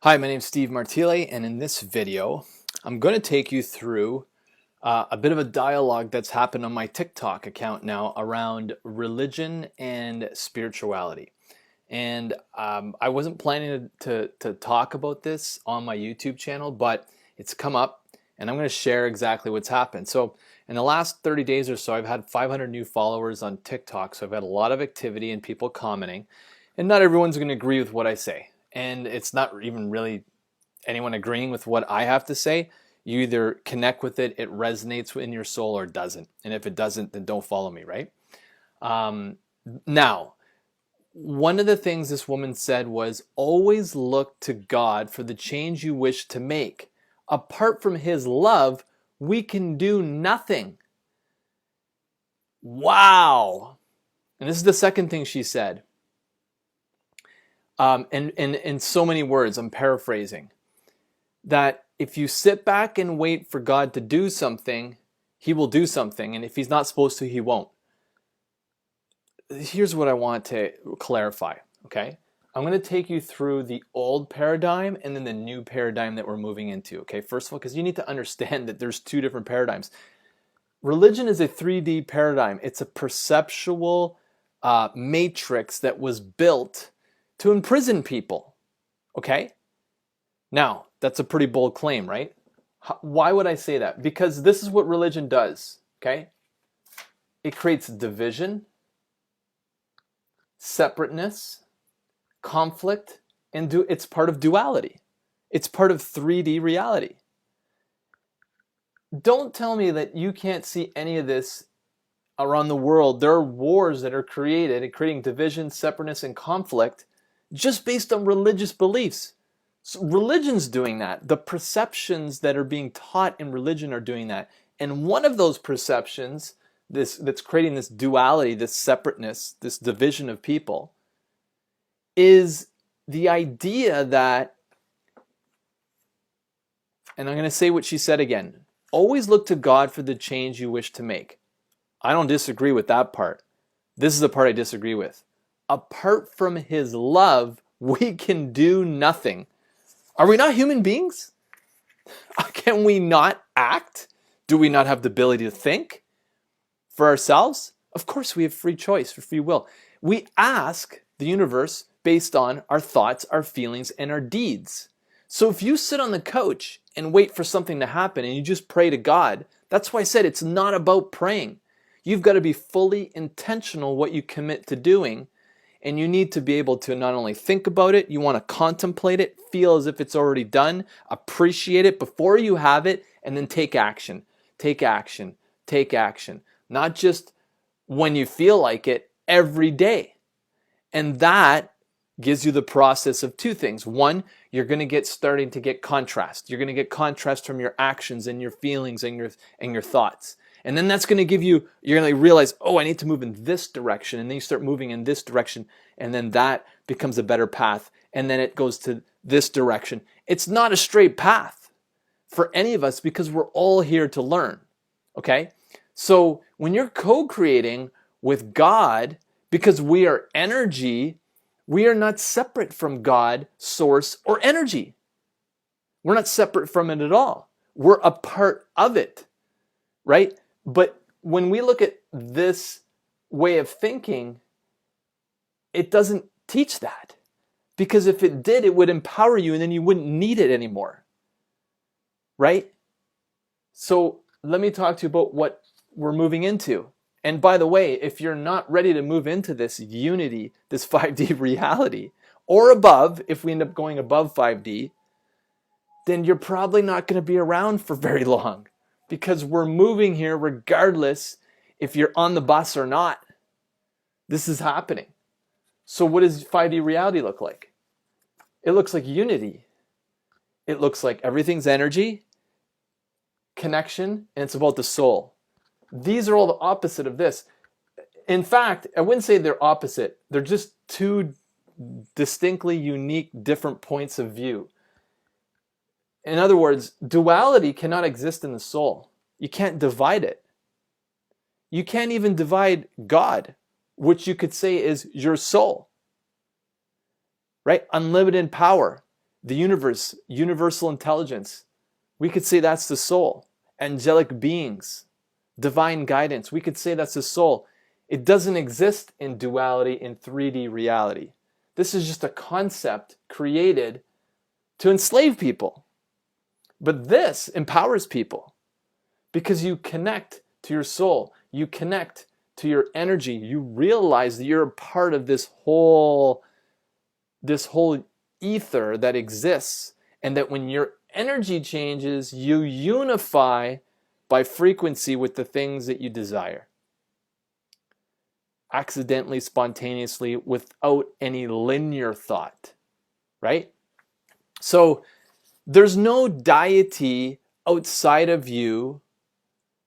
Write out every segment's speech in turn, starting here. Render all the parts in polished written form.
Hi, my name is Steve Martile, and in this video, I'm going to take you through a bit of a dialogue that's happened on my TikTok account now around religion and spirituality. And I wasn't planning to talk about this on my YouTube channel, but it's come up, and I'm going to share exactly what's happened. So in the last 30 days or so, I've had 500 new followers on TikTok, so I've had a lot of activity and people commenting, and not everyone's going to agree with what I say. And it's not even really anyone agreeing with what I have to say. You either connect with it, it resonates in your soul, or it doesn't. And if it doesn't, then don't follow me, right? Now, one of the things this woman said was always look to God for the change you wish to make. Apart from His love, we can do nothing. Wow. And this is the second thing she said. And in so many words, I'm paraphrasing, that if you sit back and wait for God to do something, He will do something. And if He's not supposed to, He won't. Here's what I want to clarify, okay? I'm going to take you through the old paradigm and then the new paradigm that we're moving into, okay? First of all, because you need to understand that there's two different paradigms. Religion is a 3D paradigm. It's a perceptual matrix that was built to imprison people, okay? Now, that's a pretty bold claim, right? Why would I say that? Because this is what religion does, okay? It creates division, separateness, conflict, and it's part of duality. It's part of 3D reality. Don't tell me that you can't see any of this around the world. There are wars that are created and creating division, separateness, and conflict just based on religious beliefs. So religion's doing that. The perceptions that are being taught in religion are doing that. And one of those perceptions, that's creating this duality, this separateness, this division of people, is the idea that, and I'm going to say what she said again, always look to God for the change you wish to make. I don't disagree with that part. This is the part I disagree with. Apart from His love, we can do nothing. Are we not human beings? Can we not act? Do we not have the ability to think for ourselves? Of course we have free choice, free will. We ask the universe based on our thoughts, our feelings, and our deeds. So if you sit on the couch and wait for something to happen and you just pray to God, that's why I said it's not about praying. You've got to be fully intentional what you commit to doing. And you need to be able to not only think about it, you want to contemplate it, feel as if it's already done, appreciate it before you have it, and then take action. Take action. Take action. Not just when you feel like it, every day. And that gives you the process of two things. One, you're going to starting to get contrast. You're going to get contrast from your actions and your feelings and your thoughts. And then that's going to give you, you're going to realize, oh, I need to move in this direction. And then you start moving in this direction. And then that becomes a better path. And then it goes to this direction. It's not a straight path for any of us because we're all here to learn. Okay? So when you're co-creating with God, because we are energy, we are not separate from God, source, or energy. We're not separate from it at all. We're a part of it, right? But when we look at this way of thinking, it doesn't teach that. Because if it did, it would empower you and then you wouldn't need it anymore. Right? So let me talk to you about what we're moving into. And by the way, if you're not ready to move into this unity, this 5D reality, or above, if we end up going above 5D, then you're probably not going to be around for very long. Because we're moving here regardless if you're on the bus or not. This is happening. So what does 5D reality look like? It looks like unity. It looks like everything's energy, connection, and it's about the soul. These are all the opposite of this. In fact, I wouldn't say they're opposite. They're just two distinctly unique, different points of view. In other words, duality cannot exist in the soul. You can't divide it. You can't even divide God, which you could say is your soul. Right? Unlimited power. the universe, universal intelligence. We could say that's the soul. Angelic beings, divine guidance. We could say that's the soul. It doesn't exist in duality, in 3D reality. This is just a concept created to enslave people. But this empowers people because you connect to your soul. You connect to your energy. You realize that you're a part of this whole ether that exists, and that when your energy changes, you unify by frequency with the things that you desire. Accidentally, spontaneously, without any linear thought, right? So there's no deity outside of you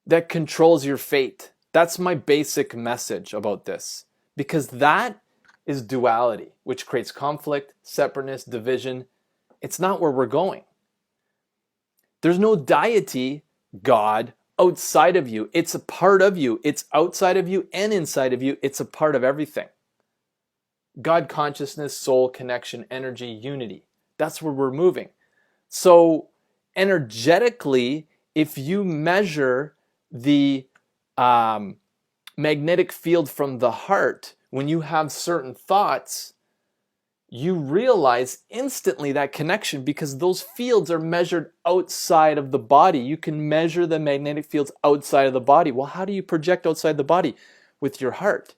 that controls your fate. That's my basic message about this, because that is duality, which creates conflict, separateness, division. It's not where we're going. There's no deity, God, outside of you. It's a part of you. It's outside of you and inside of you. It's a part of everything. God consciousness, soul, connection, energy, unity. That's where we're moving. So energetically, if you measure the magnetic field from the heart, when you have certain thoughts, you realize instantly that connection, because those fields are measured outside of the body. You can measure the magnetic fields outside of the body. Well, how do you project outside the body? With your heart.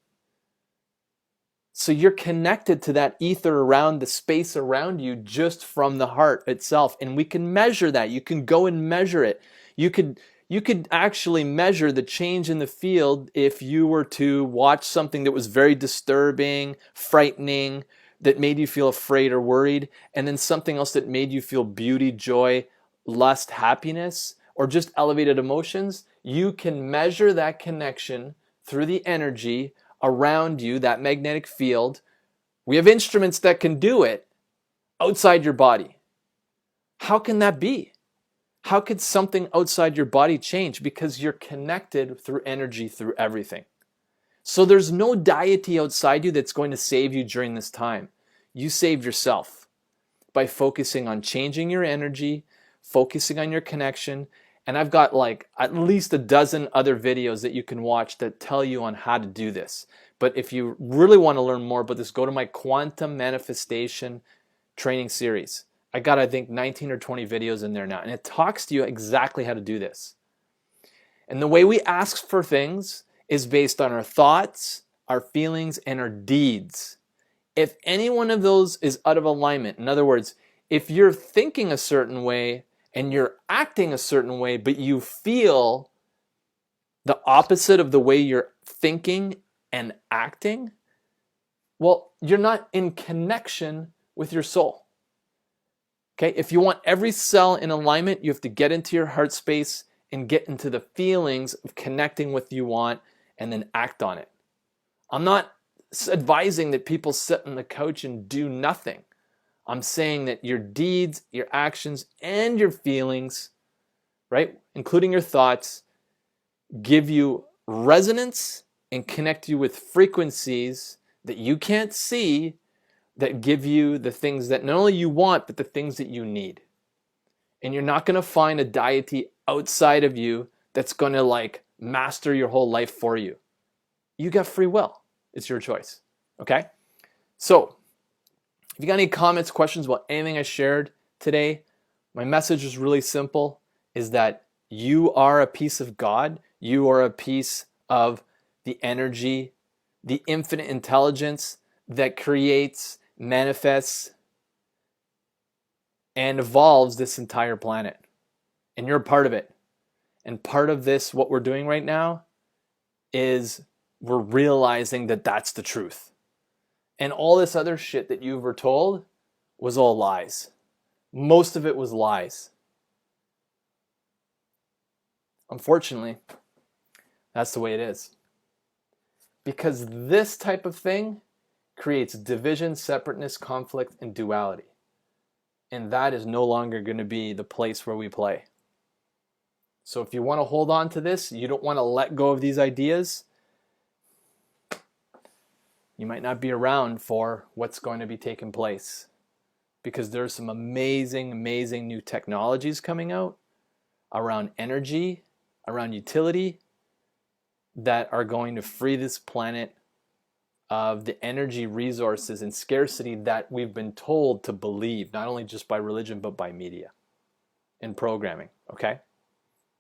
So you're connected to that ether around the space around you just from the heart itself. And we can measure that. You can go and measure it. You could actually measure the change in the field if you were to watch something that was very disturbing, frightening, that made you feel afraid or worried, and then something else that made you feel beauty, joy, lust, happiness, or just elevated emotions. You can measure that connection through the energy around you, that magnetic field. We have instruments that can do it outside your body. How can that be? How could something outside your body change? Because you're connected through energy, through everything. So there's no deity outside you that's going to save you during this time. You save yourself by focusing on changing your energy, focusing on your connection. And I've got like at least a dozen other videos that you can watch that tell you on how to do this. But if you really want to learn more about this, go to my Quantum Manifestation training series. I got, I think, 19 or 20 videos in there now. And it talks to you exactly how to do this. And the way we ask for things is based on our thoughts, our feelings, and our deeds. If any one of those is out of alignment, in other words, if you're thinking a certain way and you're acting a certain way, but you feel the opposite of the way you're thinking and acting, well, you're not in connection with your soul. Okay? If you want every cell in alignment, you have to get into your heart space and get into the feelings of connecting with what you want and then act on it. I'm not advising that people sit on the couch and do nothing. I'm saying that your deeds, your actions, and your feelings, right, including your thoughts, give you resonance and connect you with frequencies that you can't see, that give you the things that not only you want, but the things that you need. And you're not going to find a deity outside of you that's going to like master your whole life for you. You got free will. It's your choice. Okay? So, if you got any comments, questions about anything I shared today, my message is really simple, is that you are a piece of God. You are a piece of the energy, the infinite intelligence that creates, manifests, and evolves this entire planet. And you're a part of it. And part of this, what we're doing right now, is we're realizing that that's the truth. And all this other shit that you were told was all lies. Most of it was lies. Unfortunately, that's the way it is. Because this type of thing creates division, separateness, conflict, and duality. And that is no longer going to be the place where we play. So if you want to hold on to this, you don't want to let go of these ideas, you might not be around for what's going to be taking place. because there's some amazing, amazing new technologies coming out around energy, around utility, that are going to free this planet of the energy resources and scarcity that we've been told to believe, not only just by religion, but by media and programming, okay?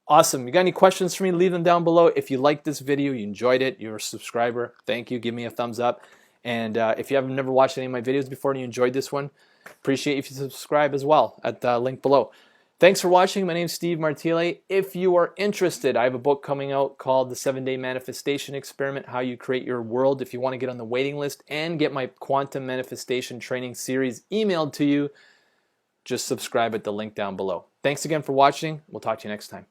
Awesome. You got any questions for me? Leave them down below. If you liked this video, you enjoyed it, you're a subscriber, thank you. Give me a thumbs up. And if you haven't never watched any of my videos before and you enjoyed this one, appreciate if you subscribe as well at the link below. Thanks for watching. My name is Steve Martile. If you are interested, I have a book coming out called The 7-Day Manifestation Experiment, How You Create Your World. If you want to get on the waiting list and get my Quantum Manifestation Training Series emailed to you, just subscribe at the link down below. Thanks again for watching. We'll talk to you next time.